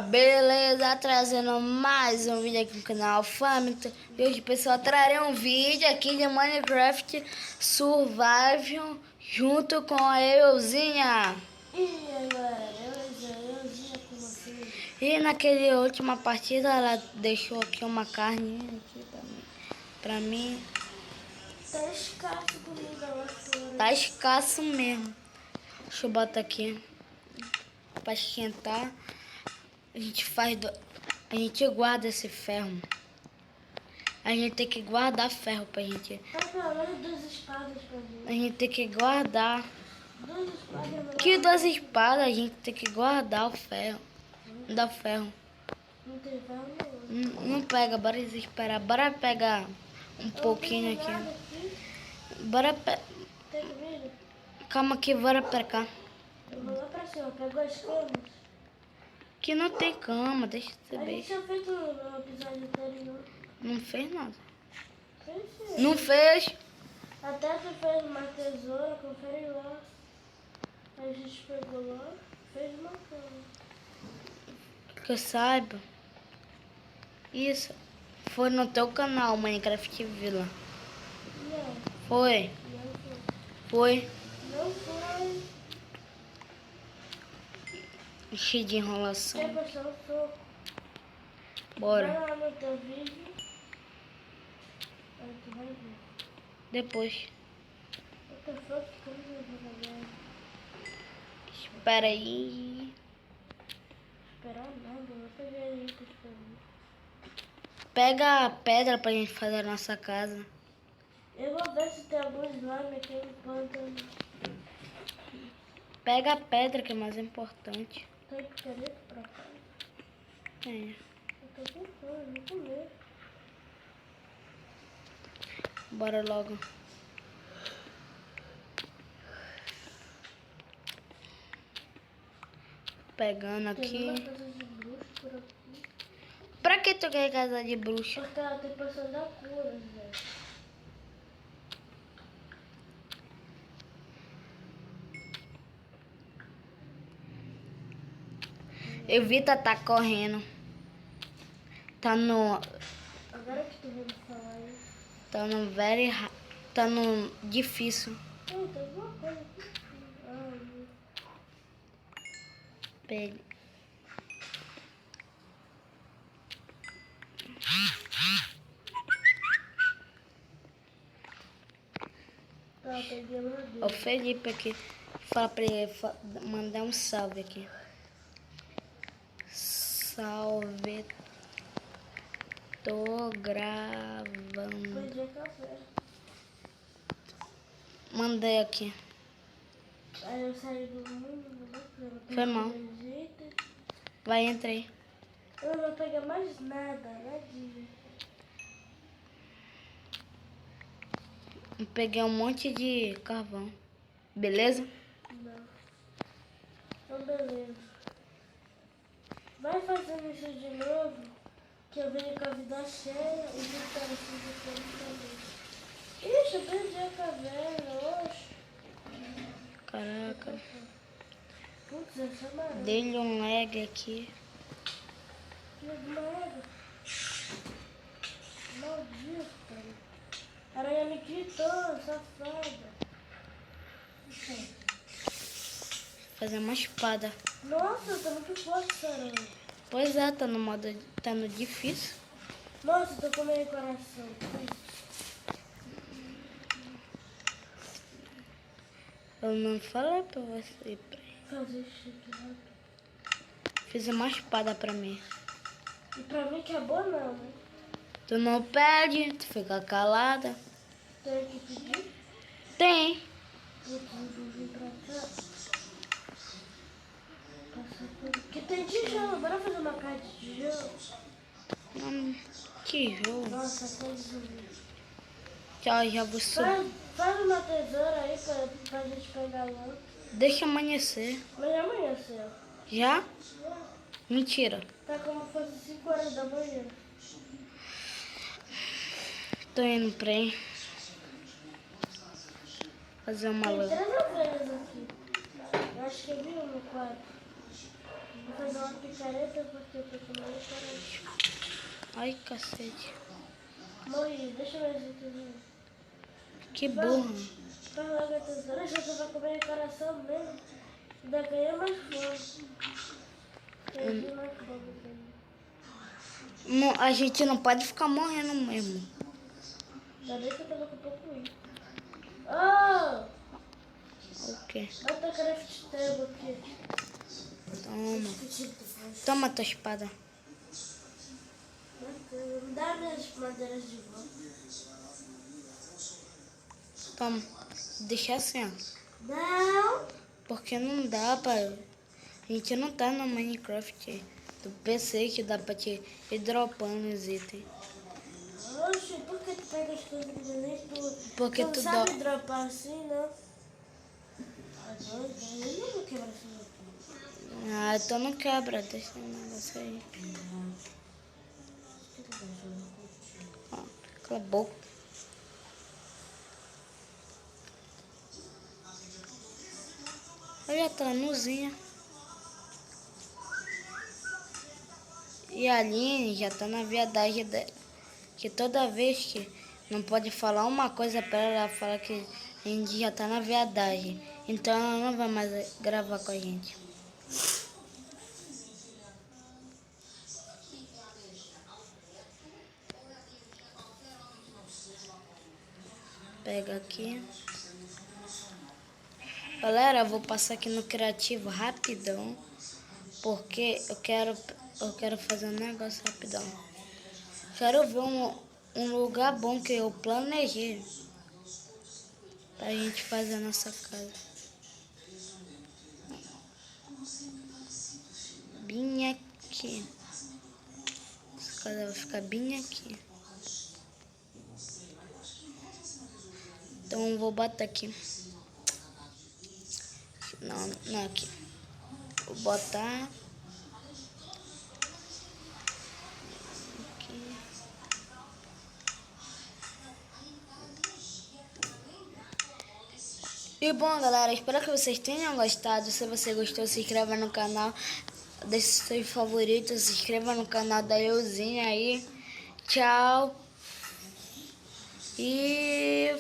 Beleza, trazendo mais um vídeo aqui no canal Faminto. E hoje, pessoal, trarei um vídeo aqui de Minecraft Survival junto com a Euzinha. E aí, galera, Euzinha com vocês. E naquela última partida ela deixou aqui uma carninha aqui pra mim. Tá escasso comida lá fora. Tá escasso mesmo. Deixa eu botar aqui pra esquentar. A gente guarda esse ferro. A gente tem que guardar ferro pra gente. Tá falando 2 espadas pra mim. A gente tem que guardar. 2 espadas. Que 2 espadas? A gente tem que guardar o ferro. Não dá ferro. Não tem ferro nenhum. Não pega, bora esperar. Bora pegar um pouquinho aqui. Bora Tem comida? Calma aqui, bora pra cá. Eu vou lá pra cima, pegou as camas. Que não tem cama, deixa eu A saber. gente tinha feito no episódio anterior. Não fez nada. Fez sim. Não fez? Até tu fez uma tesoura, confere lá. A gente pegou lá, fez uma cama. Que eu saiba. Isso. Foi no teu canal, Minecraft Villa. Não, Foi. não foi. Foi. Não foi. Cheio de enrolação. Quer passar o soco? Bora. Vai lá no teu vídeo. Aí tu vai ver. Depois. Outra foto que eu não vou fazer. Espera aí. Esperar nada, eu vou pegar itens pra mim. Pega a pedra pra gente fazer a nossa casa. Eu vou ver se tem algum slime aqui no pântano. Pega a pedra que é mais importante. Tem picareta pra cá. É. Eu tô com fome, vou comer. Bora logo. Pegando Tem uma aqui. casa de bruxo por aqui. Pra que tu quer casa de bruxa? Porque ela tem poção da cura, velho. Evita tá correndo. Tá no Agora que tu veio me falar isso. Tá no difícil. Ei, tem alguma coisa aqui. Ah, não. Pega. Tá, peguei uma O Felipe aqui. Fala pra ele mandar um salve aqui. Salve. Tô gravando. Perdi café. Mandei aqui. Aí eu saí do mundo, Foi mal. Vai, entrei. Eu não vou pegar mais nada, nadinha. Eu peguei um monte de carvão. Beleza? Não. Então beleza. Vai fazendo isso de novo, que eu venho com a vida cheia e vou estar assim depois também. Ixi, eu perdi a caverna, oxe. Caraca. Putz, essa é amarela. Dei-lhe um lag aqui. Que merda. Maldita. A aranha me quitou, safada. Fazer uma espada. Nossa, tá muito forte essa aranha. Pois é, tá no modo. Tá no difícil. Nossa, tô com meio coração. Eu não falei pra você. Fazer chique rápido. Fiz uma espada pra mim. E pra mim que é boa não, né? Tu não pede, tu fica calada. Tem que pedir. Tem. Putz, eu vou vir pra cá. Passar por aqui. Tem tijolo, bora fazer uma casa de tijolo. Tijolo. Nossa, até desumir. Tchau, já vou subir. Faz uma tesoura aí pra gente pegar lá. Deixa amanhecer. Mas amanhã, céu. Já? Mentira. Tá como se fosse 5 horas da manhã. Tô indo pra aí. Fazer uma Tem luz. 3 ovelhas aqui. Eu acho que eu vi um no quarto. Vou fazer uma picareta porque eu tô tomando coragem. Ai, cacete. Morri, deixa eu ver se tu viu. Que burro. Faz logo a tesoura, já tu vai comer em coração mesmo. Ainda ganhei mais fome. Perdi mais fome também. A gente não pode ficar morrendo mesmo. Já bem que eu tava com pouco isso. Oh! O quê? Olha a craft table aqui. Toma. Que tipo tu faz? Toma tua espada. Me dá minhas madeiras de volta. Toma. Deixa assim, ó. Não! Porque não dá pra... A gente não tá no Minecraft do PC que dá pra te ir dropando os itens. Oxe, por que tu pega as coisas do nem tu? Porque Tu tu sabe dropar assim, não? Ah, doido, eu não vou quebrar esse meu tudo. Ah, então não quebra. Deixa o negócio aí. Ó, cala a boca. Olha, tá nuzinha. E a Aline já tá na viadagem dela. Que toda vez que não pode falar uma coisa pra ela, ela fala que a gente já tá na viadagem. Então ela não vai mais gravar com a gente. Pega aqui. Galera, eu vou passar aqui no criativo rapidão. Porque eu quero fazer um negócio rapidão. Quero ver um lugar bom que eu planejei pra gente fazer a nossa casa. Bem aqui. Essa casa vai ficar bem aqui. Então eu vou botar aqui. Não aqui. Vou botar aqui. E bom, galera, espero que vocês tenham gostado. Se você gostou, se inscreva no canal, deixe seus favoritos, se inscreva no canal da Euzinha aí. Tchau. E